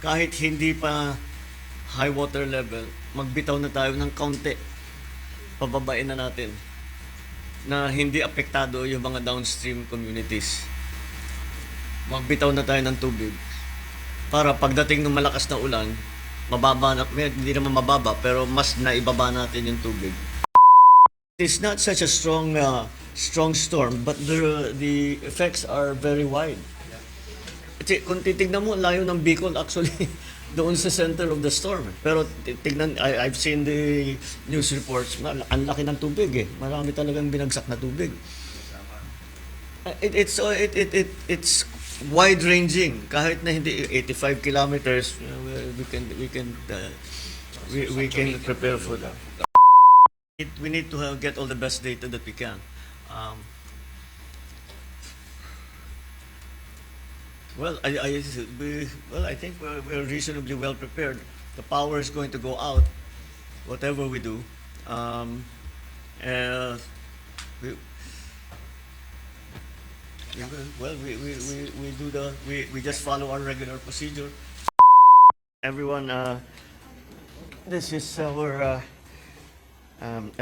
kahit hindi pa high water level, magbitaw na tayo ng kaunti. Pababain na natin na hindi apektado yung mga downstream communities. Magbitaw na tayo ng tubig para pagdating ng malakas na ulan, mababa na, hindi naman mababa, pero mas naibaba natin yung tubig. It's not such a strong storm, but the effects are very wide. Kung titignan mo, layo ng Bicol actually doon sa center of the storm. Pero tignan, I've seen the news reports, ang laki ng tubig eh. Marami talagang binagsak na tubig. It's wide-ranging. Kahit na hindi 85 kilometers, we can prepare for that. We need to get all the best data that we can. I think we're reasonably well prepared. The power is going to go out, whatever we do. We just follow our regular procedure. Everyone, this is our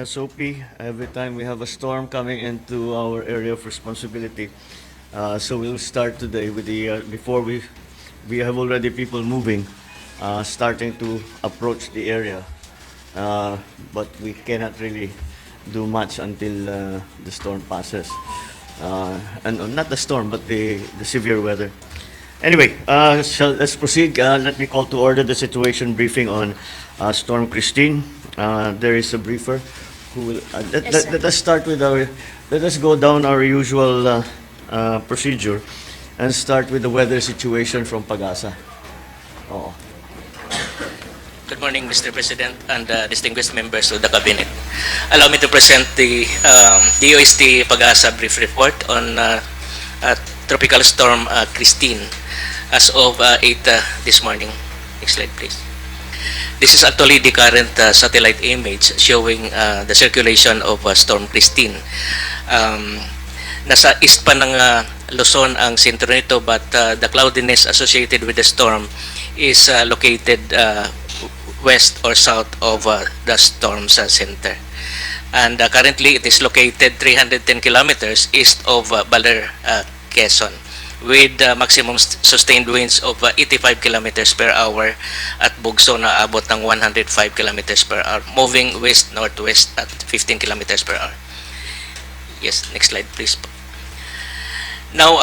SOP. Every time we have a storm coming into our area of responsibility. So we'll start today with the before we have already people moving, starting to approach the area, but we cannot really do much until the storm passes, and not the storm but the severe weather. Anyway, let's proceed. Let me call to order the situation briefing on Storm Christine. There is a briefer who will let us start with let us go down our usual procedure and start with the weather situation from Pag-asa. Oh. Good morning, Mr. President and distinguished members of the Cabinet. Allow me to present the DOST Pag-asa brief report on Tropical Storm Christine as of 8 this morning. Next slide, please. This is actually the current satellite image showing the circulation of Storm Christine. Nasa east pa ng Luzon ang sentro nito, but the cloudiness associated with the storm is located west or south of the storm's center. And currently it is located 310 kilometers east of Baler, Quezon, with maximum sustained winds of 85 kilometers per hour at Bugso na abot ng 105 kilometers per hour, moving west-northwest at 15 kilometers per hour. Yes, next slide please. Now,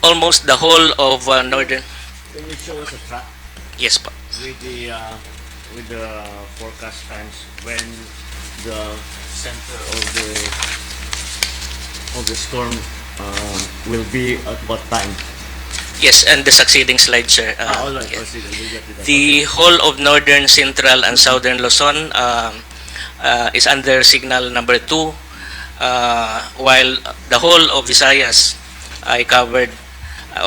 almost the whole of northern... Can you show us a track? Yes po. With the forecast times when the center of the storm will be at what time? Yes, and the succeeding slide, sir. All right. Yes. We'll get to that. The whole of northern, central, and southern Luzon is under signal number 2, while the whole of Visayas ay covered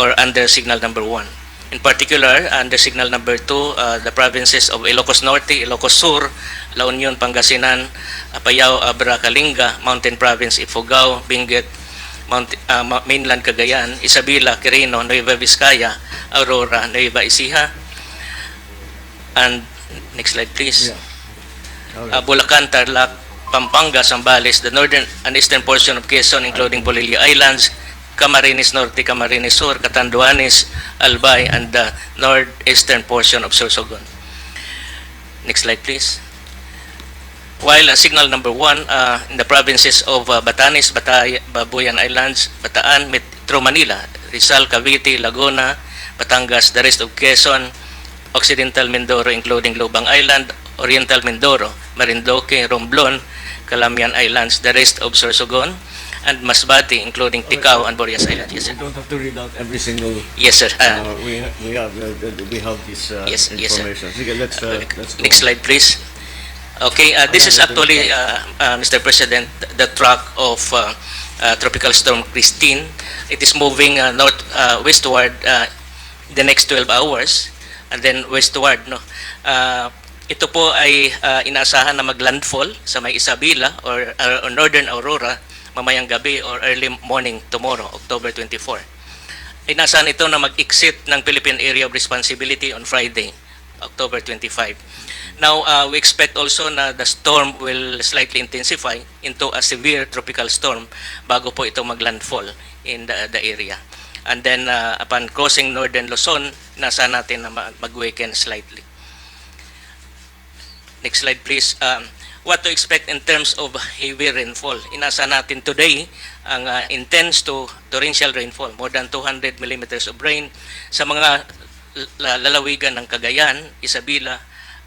or under signal number 1. In particular, under signal number 2, the provinces of Ilocos Norte, Ilocos Sur, La Union, Pangasinan, Apayao, Abra, Kalinga, Mountain Province, Ifugao, Benguet, Mainland Cagayan, Isabela, Quirino, Nueva Vizcaya, Aurora, Nueva Ecija, and next slide please. Yeah. Bulacan, Tarlac, Pampanga, Zambales, the northern and eastern portion of Quezon, including Polillo Islands, Camarines Norte, Camarines Sur, Catanduanes, Albay, and the northeastern portion of Sorsogon. Next slide, please. While signal number 1 in the provinces of Batanes, Babuyan Islands, Bataan, Metro Manila, Rizal, Cavite, Laguna, Batangas, the rest of Quezon, Occidental Mindoro, including Lubang Island, Oriental Mindoro, Marindoque, Romblon, Calamian Islands, the rest of Sorsogon, and Masbate, including Ticao and Borias Island. Yes, sir. You don't have to read out every single. Yes, sir. We have this Yes, information. Sige, let's go. Next slide, please. Okay, this is actually, Mr. President, the track of Tropical Storm Christine. It is moving westward the next 12 hours, and then westward. No? Ito po ay inaasahan na maglandfall sa may Isabela or Northern Aurora mamayang gabi or early morning tomorrow, October 24. Inasahan ito na mag-exit ng Philippine Area of Responsibility on Friday, October 25. Now, we expect also na the storm will slightly intensify into a severe tropical storm bago po ito maglandfall in the area. And then, upon crossing northern Luzon, nasa natin na mag-weaken slightly. Next slide, please. What to expect in terms of heavy rainfall? Inasa natin today ang intense to torrential rainfall, more than 200 millimeters of rain sa mga lalawigan ng Cagayan, Isabela,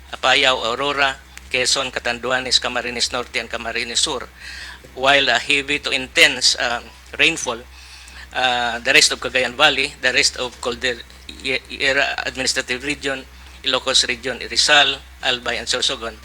Apayao, Aurora, Quezon, Catanduanes, Camarines Norte, and Camarines Sur. While heavy to intense rainfall, the rest of Cagayan Valley, the rest of Caldera Administrative Region, Ilocos Region, Rizal, Albay, and Sorsogon.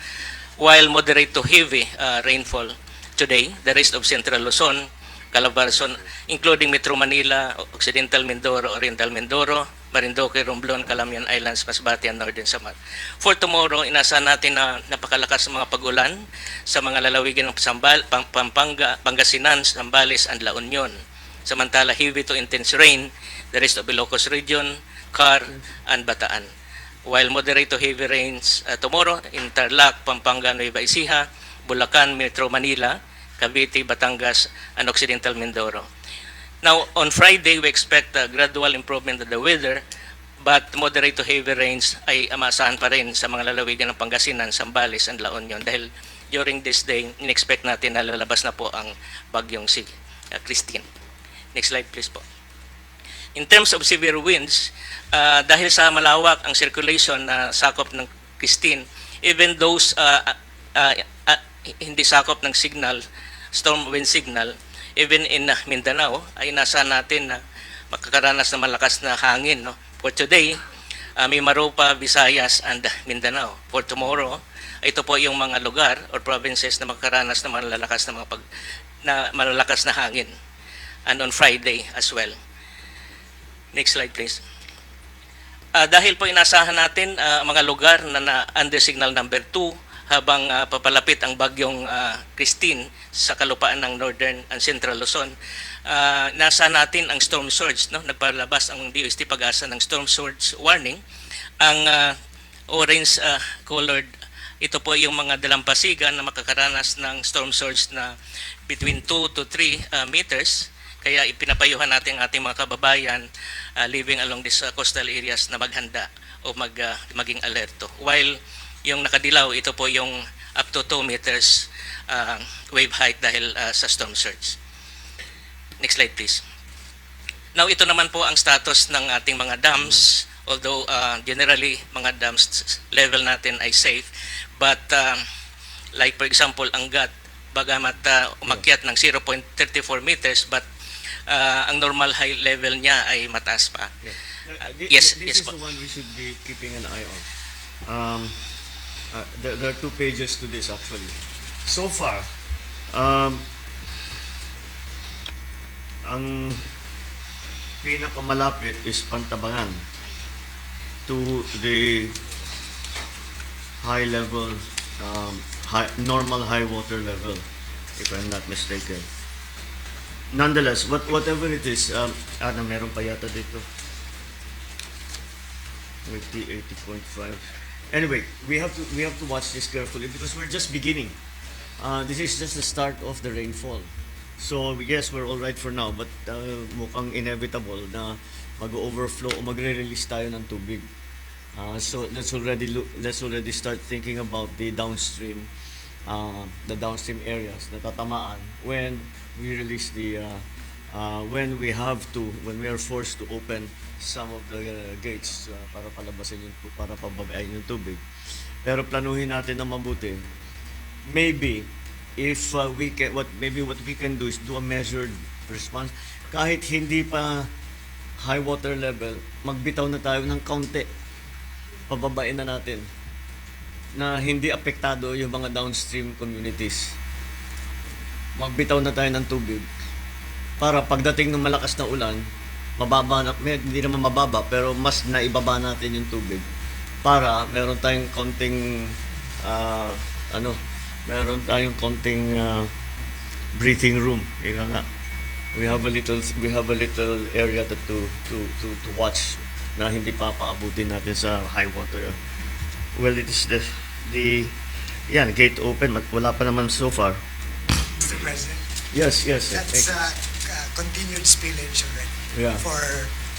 While moderate to heavy rainfall today, the rest of Central Luzon, Calabarzon, including Metro Manila, Occidental Mindoro, Oriental Mindoro, Marinduque, Romblon, Calamian Islands, Masbate, and Northern Samar. For tomorrow, inasahan natin na napakalakas ng mga pag-ulan sa mga lalawigan ng Pampanga, Pangasinan, Zambales, and La Union. Samantala, heavy to intense rain, the rest of Ilocos Region, Car, and Bataan. While moderate to heavy rains tomorrow in Tarlac, Pampanga, Nueva Ecija, Bulacan, Metro Manila, Cavite, Batangas, and Occidental Mindoro. Now, on Friday, we expect a gradual improvement of the weather, but moderate to heavy rains ay amasahan pa rin sa mga lalawigan ng Pangasinan, Zambales, and La Union dahil during this day, in-expect natin na lalabas na po ang bagyong si Christine. Next slide, please po. In terms of severe winds, dahil sa malawak ang circulation na sakop ng Christine, even those hindi sakop ng signal, storm wind signal, even in Mindanao, ay nasa natin na makakaranas ng malakas na hangin. No? For today, Mimaropa, Visayas, and Mindanao. For tomorrow, ito po yung mga lugar or provinces na makakaranas ng malalakas na hangin. And on Friday as well. Next slide, please. Dahil po inasahan natin mga lugar na under signal number 2 habang papalapit ang bagyong Christine sa kalupaan ng Northern and Central Luzon, nasa natin ang storm surge. No? Nagpalabas ang DOST Pag-asa ng storm surge warning. Ang orange colored, ito po yung mga dalampasigan na makakaranas ng storm surge na between 2 to 3 meters. Kaya ipinapayuhan natin ang ating mga kababayan living along these coastal areas na maghanda o maging alerto. While yung nakadilaw, ito po yung up to 2 meters wave height dahil sa storm surge. Next slide, please. Now, ito naman po ang status ng ating mga dams. Although generally, mga dams level natin ay safe. But like for example, Angat, bagamat umakyat ng 0.34 meters, but ang normal high level niya ay mataas pa. This is the one we should be keeping an eye on. There are 2 pages to this actually. So far, ang pinakamalapit is Pantabangan to the high level, normal high water level, if I'm not mistaken. Nonetheless, whatever it is, meron pa yata dito. 80.5. Anyway, we have to watch this carefully because we're just beginning. This is just the start of the rainfall. So yes, we're all right for now, but mukhang inevitable na mag-overflow o magre-release tayo ng tubig. So let's already start thinking about the downstream areas na tatamaan when we release when we are forced to open some of the gates para palabasin para pababain yung tubig. Pero planuhin natin na mabuti. Maybe if what we can do is do a measured response. Kahit hindi pa high water level, magbitaw na tayo ng kaunti. Pababain na natin na hindi apektado yung mga downstream communities. Magbitaw na tayo ng tubig para pagdating ng malakas na ulan, mababa na, hindi naman mababa, pero mas naibaba natin yung tubig para meron tayong konting breathing room, ika nga, we have a little area to watch na hindi pa paabutin natin sa high water. Well, it is the yan, gate open, wala pa naman so far. Mr. President, Yes, yes. that's continued spillage already Yeah. for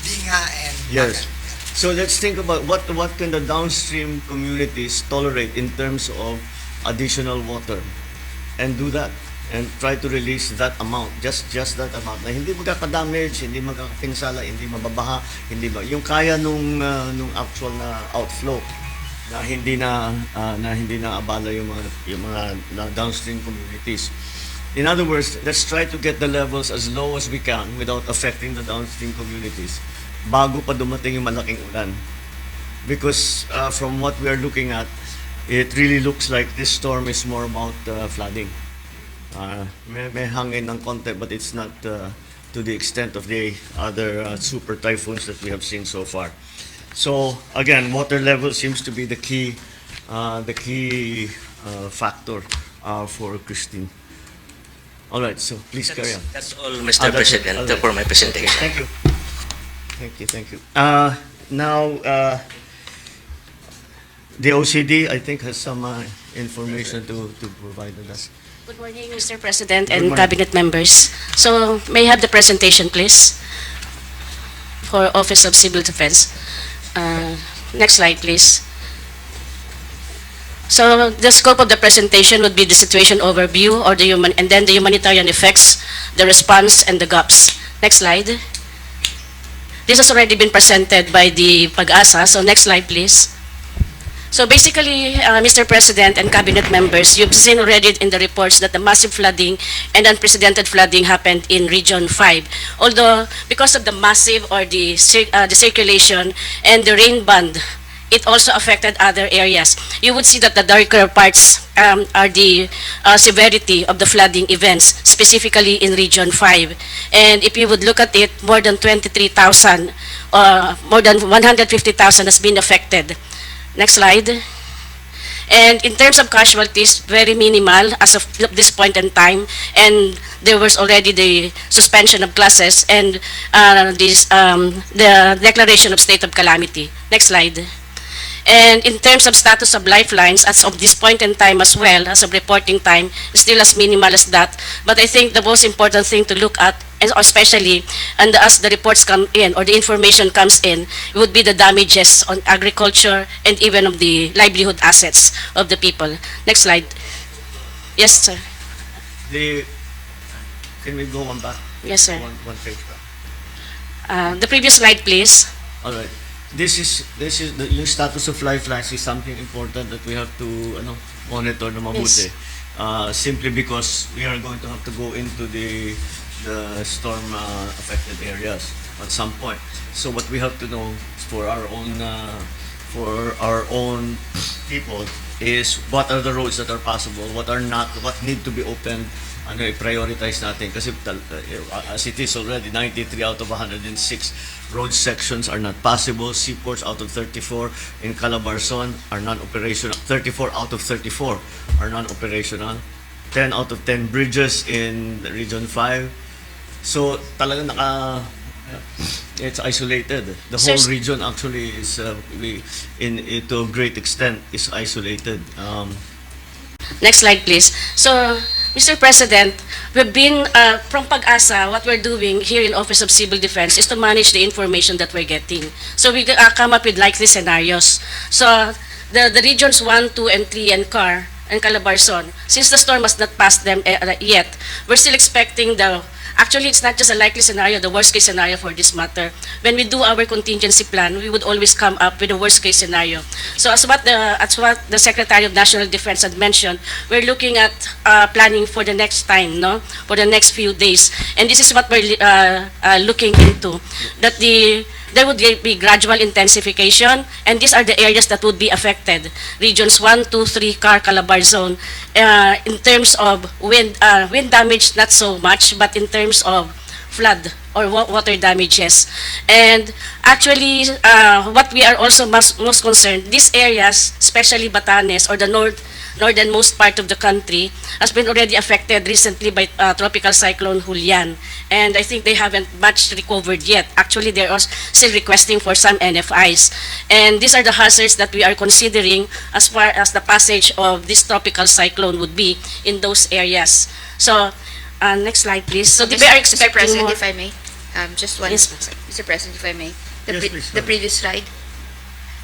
Dinga and Yes. Bagan. So let's think about what can the downstream communities tolerate in terms of additional water, and do that and try to release that amount, just that amount na hindi magkaka-damage, hindi magkakapinsala, hindi mababaha, hindi ba yung kaya nung actual na outflow na hindi na abala yung mga downstream communities. In other words, let's try to get the levels as low as we can without affecting the downstream communities bago pa dumating yung malaking ulan. Because from what we are looking at, it really looks like this storm is more about flooding. May hangin ng konti, but it's not to the extent of the other super typhoons that we have seen so far. So again, water level seems to be the key factor for Christine. All right, so please carry on. That's all, Mr. That's it. President, All right. for my presentation. Thank you. Thank you. Now, the OCD, I think, has some information to provide with us. Good morning, Mr. President Good and morning. Cabinet members. So, may I have the presentation, please, for Office of Civil Defense. Next slide, please. So, the scope of the presentation would be the situation overview, or and then the humanitarian effects, the response, and the gaps. Next slide. This has already been presented by the Pag-asa. So, next slide, please. So basically, Mr. President and cabinet members, you've seen already in the reports that the massive flooding and unprecedented flooding happened in Region 5. Although, because of the massive or the circulation and the rain band, it also affected other areas. You would see that the darker parts are the severity of the flooding events, specifically in Region 5. And if you would look at it, more than 23,000, more than 150,000 has been affected. Next slide. And in terms of casualties, very minimal as of this point in time. And there was already the suspension of classes and the declaration of state of calamity. Next slide. And in terms of status of lifelines, as of this point in time as well, as of reporting time, still as minimal as that. But I think the most important thing to look at, and especially and as the reports come in or the information comes in, would be the damages on agriculture and even of the livelihood assets of the people. Next slide. Yes, sir. Can we go one back? Yes, sir. One page back. The previous slide, please. All right. This is yung status of lifelines is something important that we have to monitor na mabuti. Simply because we are going to have to go into the storm affected areas at some point. So what we have to know for our own people is what are the roads that are possible, what are not, what need to be opened, i-prioritize natin kasi as it is already 93 out of 106 road sections are not possible. Seaports out of 34 in Calabarzon are non-operational. 34 out of 34 are non-operational. 10 out of 10 bridges in Region 5. So talagang it's isolated. The whole region actually is to a great extent is isolated. Next slide, please. So, Mr. President, we've been, from Pag-asa, what we're doing here in Office of Civil Defense is to manage the information that we're getting. So we come up with likely scenarios. So the regions 1, 2, and 3 and CAR and Calabarzon, since the storm has not passed them yet, we're still expecting actually, it's not just a likely scenario, the worst case scenario for this matter. When we do our contingency plan, we would always come up with a worst case scenario. So as what the Secretary of National Defense had mentioned, we're looking at planning for the next time, for the next few days. And this is what we're looking into, that there would be gradual intensification, and these are the areas that would be affected. Regions 1, 2, 3, CAR, Calabarzon. In terms of wind damage, not so much, but in terms of flood or water damages. And actually, what we are also most concerned, these areas, especially Batanes or the northernmost part of the country, has been already affected recently by tropical cyclone Julian. And I think they haven't much recovered yet. Actually, they are still requesting for some NFIs. And these are the hazards that we are considering as far as the passage of this tropical cyclone would be in those areas. So, next slide, please. So, we are Mr. expecting President, more. if I may, just one, Yes, Mr. President, if I may, Yes, please, the go ahead. previous slide.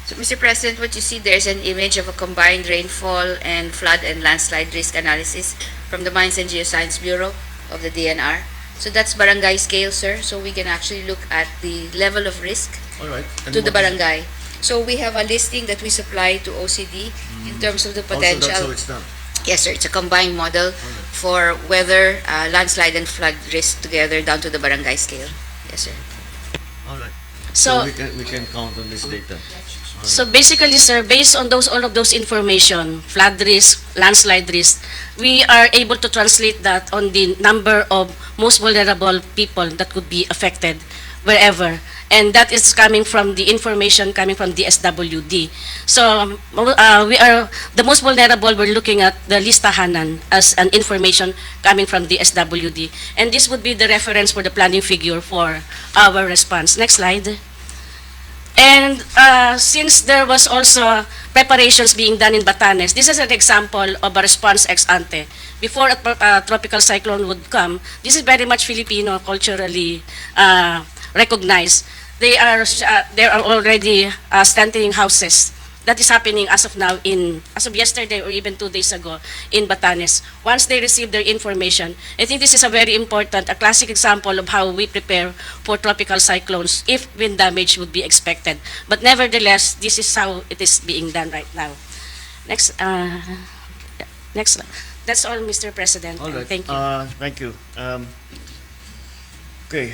So, Mr. President, what you see there is an image of a combined rainfall and flood and landslide risk analysis from the Mines and Geoscience Bureau of the DNR. So that's barangay scale, sir. So we can actually look at the level of risk All right. And to the what is- barangay. So we have a listing that we supply to OCD in terms of the Also, that's potential. how it's done. Yes, sir. It's a combined model for weather, landslide, and flood risk together down to the barangay scale. Yes, sir. All right. So, we can count on this data. So basically, sir, based on all of those information, flood risk, landslide risk, we are able to translate that on the number of most vulnerable people that could be affected wherever. And that is coming from the information coming from the SWD. So we are the most vulnerable. We're looking at the listahanan as an information coming from the SWD, and this would be the reference for the planning figure for our response. Next slide. And since there was also preparations being done in Batanes, this is an example of a response ex ante. Before a tropical cyclone would come, this is very much Filipino culturally recognized. There are already strengthening houses. That is happening as of now as of yesterday or even 2 days ago in Batanes. Once they receive their information, I think this is a very important, a classic example of how we prepare for tropical cyclones if wind damage would be expected. But nevertheless, this is how it is being done right now. Next, next. That's all, Mr. President. All right. Thank you. Thank you. Okay.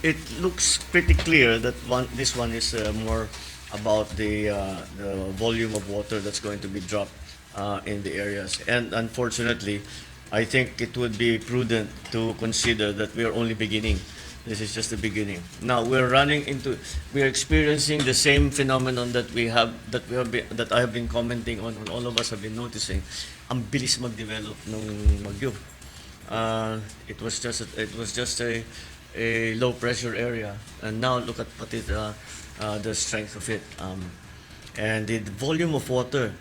It looks pretty clear that this one is more about the volume of water that's going to be dropped in the areas. And unfortunately, I think it would be prudent to consider that we are only beginning. This is just the beginning. Now we're experiencing the same phenomenon that I have been commenting on, and all of us have been noticing. Ang bilis mag-develop ng bagyo. It was just a low pressure area, and now look at the strength of it, and the volume of water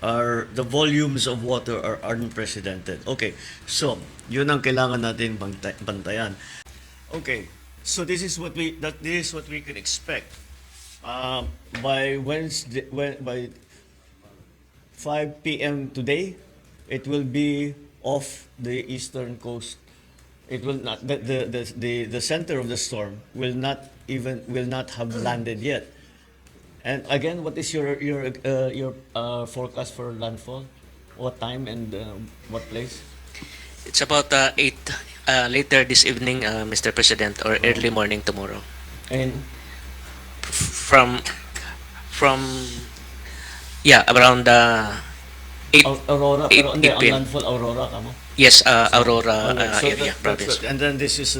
the volumes of water are unprecedented. Okay, so yun ang kailangan natin bantayan. Okay, so this is what we can expect by Wednesday, by 5 p.m. today. It will be off the eastern coast. It will not, the center of the storm will not have landed yet. And again, what is your forecast for landfall? What time and what place? It's about 8 later this evening, Mr. President, or early morning tomorrow. And From around 8. Aurora, eight- pero hindi, 8 ang p.m. landfall Aurora kamo. Yes, Aurora Alright, so area, that's province. good. And then this is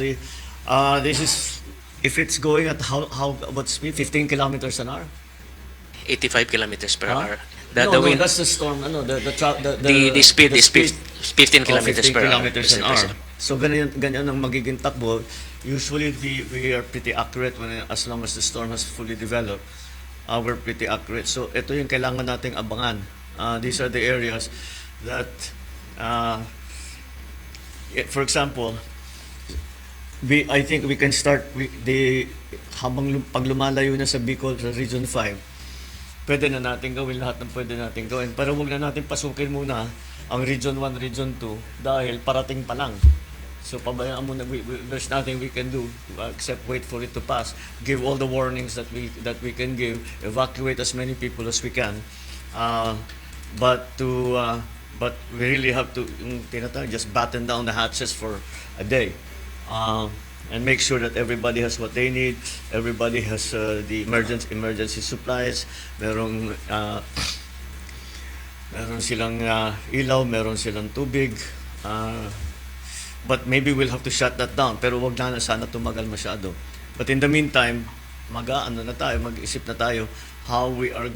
if it's going at how what speed? 15 kilometers an hour? 85 kilometers per Huh? hour. No, The wind, that's the storm. the speed the is 15 kilometers 15 per hour. kilometers an Mr. hour. President. So ganyan ang magiging takbo. Usually we are pretty accurate as long as the storm has fully developed. We're pretty accurate. So ito yung kailangan nating abangan. These are the areas that for example, I think we can start pag lumalayo na sa Bicol sa Region 5, pwede na natin gawin lahat ng pwede natin gawin. Pero huwag na natin pasukin muna ang Region 1, Region 2 dahil parating pa lang. So pabayaan muna, there's nothing we can do except wait for it to pass. Give all the warnings that we can give, evacuate as many people as we can. But we really have to just batten down the hatches for a day. And make sure that everybody has what they need. Everybody has the emergency supplies. Meron silang ilaw, meron silang tubig. But maybe we'll have to shut that down. Pero wag na sana tumagal masyado. But in the meantime, mag-isip na tayo how we are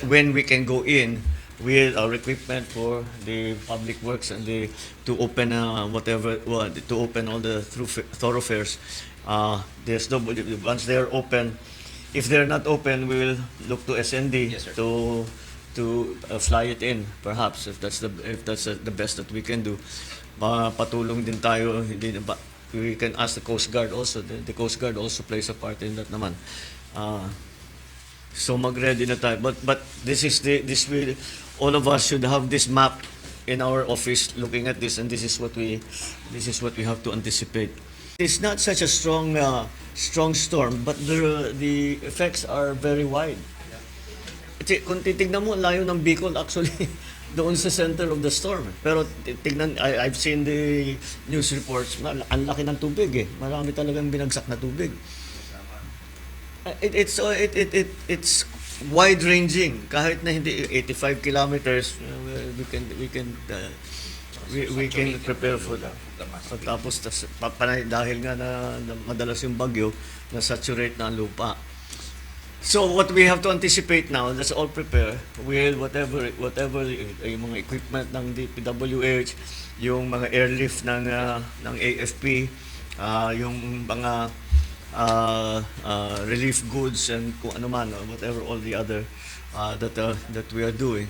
when we can go in with our equipment for the public works and to open to open all the thoroughfares. There's no once they are open. If they're not open, we will look to SND to fly it in, perhaps if that's the best that we can do. Patulong din tayo, we can ask the Coast Guard also. The Coast Guard also plays a part in that naman. So mag-ready na tayo. But this will, all of us should have this map in our office looking at this, and this is what we have to anticipate. It's not such a strong storm, but the effects are very wide. Kung titignan mo, layo ng Bicol actually doon sa center of the storm. Pero I've seen the news reports, ang laki ng tubig eh. Marami talagang binagsak na tubig. It's wide ranging. Kahit na hindi 85 kilometers, we can prepare for that. Tapos dahil nga na madalas yung bagyo, na saturate na ang lupa. So what we have to anticipate now, let's all prepare. Whatever yung mga equipment ng DPWH, yung mga airlift ng AFP, yung mga relief goods and kung ano man, whatever all the other that we are doing.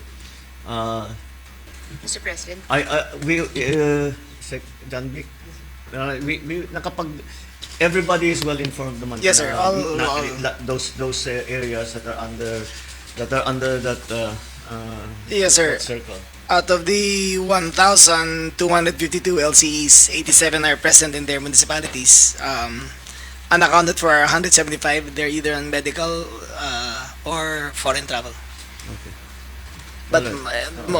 Mr. President. John Vic, everybody is well informed naman. Yes, sir. Those areas that are under that Yes, sir. that circle. Out of the 1,252 LCEs, 87 are present in their municipalities. Unaccounted for 175, they're either on medical or foreign travel. Okay. But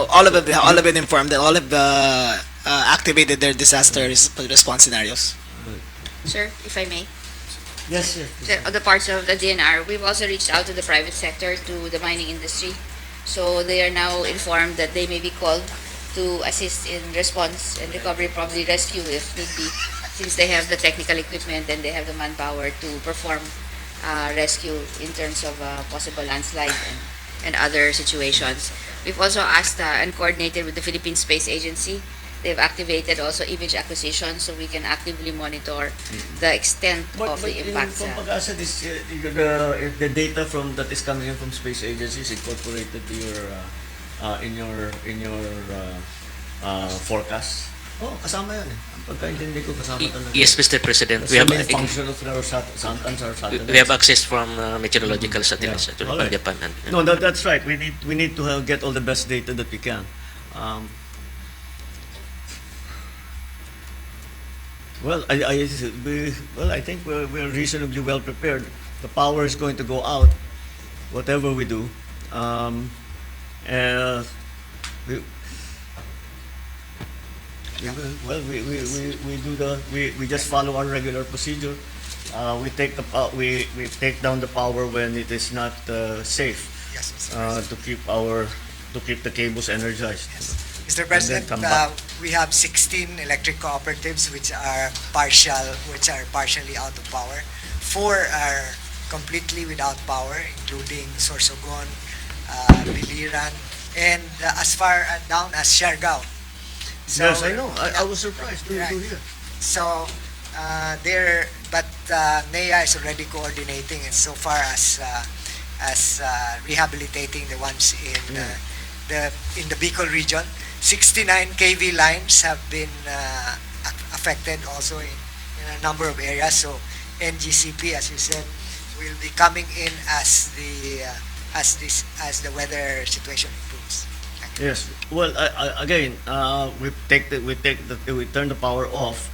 all of it informed that all have activated their disaster response scenarios. Sir, if I may. Yes, sir. So, on the parts of the DNR, we've also reached out to the private sector, to the mining industry. So they are now informed that they may be called to assist in response and recovery, probably rescue if need be, since they have the technical equipment and they have the manpower to perform rescue in terms of possible landslide and other situations. We've also asked and coordinated with the Philippine Space Agency. They've activated also image acquisition so we can actively monitor the extent of the impacts. From Pag-asa, the data that is coming in from space agencies incorporated to in your forecast. Oh, kasama yan eh. Ang pagkaintindi ko kasama talaga. Yes, Mr. President. We have a function of our satellites. We have access from meteorological satellites Yeah. from Alright. Japan. No, that's right. We need to get all the best data that we can. Well, I think we're reasonably well prepared. The power is going to go out, whatever we do. We just follow our regular procedure. We take down the power when it is not safe. Yes, Mr. President. To keep the cables energized. Yes. Mr. President, come back. we have 16 electric cooperatives which are partially out of power. 4 are completely without power, including Sorsogon, Biliran, and as far down as Siargao. So, Yes, I know. I was surprised to Right. hear. So, NEA is already coordinating and so far as rehabilitating the ones in the Bicol region. 69 kV lines have been affected also in a number of areas. So NGCP, as you said, will be coming in as the weather situation improves. Thank you. Yes. Well, again, we turn the power off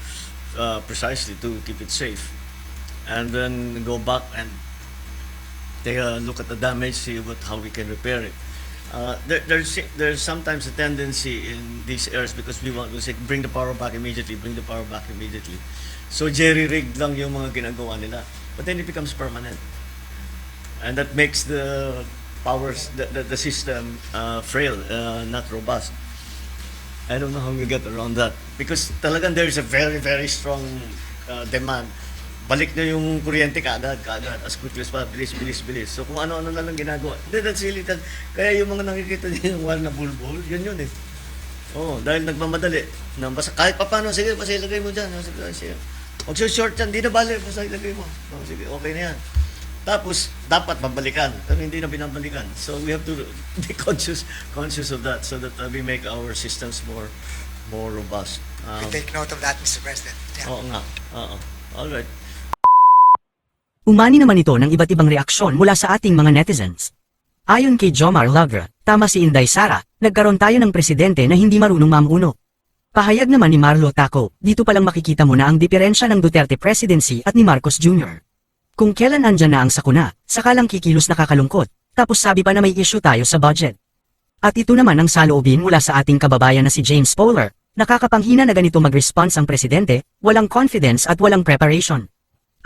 precisely to keep it safe, and then go back and take a look at the damage, see how we can repair it. There's sometimes a tendency in these areas because we say bring the power back immediately. So jerry-rigged lang yung mga ginagawa nila, but then it becomes permanent, and that makes the system frail, not robust. I don't know how we get around that. Because talagang there is a very, very strong demand. Balik na yung kuryente kaagad, as quickly as possible, bilis. So kung ano-ano na lang ginagawa. That's really that. Kaya yung mga nakikita niyo yung wall na bulbul, yun eh. Oo, dahil nagmamadali. Basta kahit pa paano, sige, basta ilagay mo dyan. Sige. Mag-short yan, di na bali, basta ilagay mo. Sige, okay na yan. Tapos, dapat babalikan. Pero hindi na binabalikan. So we have to be conscious of that so that we make our systems more robust. We take note of that, Mr. President. Yeah. Oo nga. Oo. Alright. Umani naman ito ng iba't ibang reaksyon mula sa ating mga netizens. Ayon kay Jomar Lagra, tama si Inday Sara, nagkaroon tayo ng presidente na hindi marunong mamuno. Pahayag naman ni Marlo Taco, dito palang makikita mo na ang diferensya ng Duterte presidency at ni Marcos Jr. Kung kailan andyan na ang sakuna, sakalang kikilos nakakalungkot, tapos sabi pa na may issue tayo sa budget. At ito naman ang saloobin mula sa ating kababayan na si James Polar, nakakapanghina na ganito mag-response ang presidente, walang confidence at walang preparation.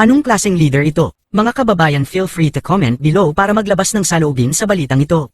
Anong klaseng leader ito? Mga kababayan, feel free to comment below para maglabas ng saloobin sa balitang ito.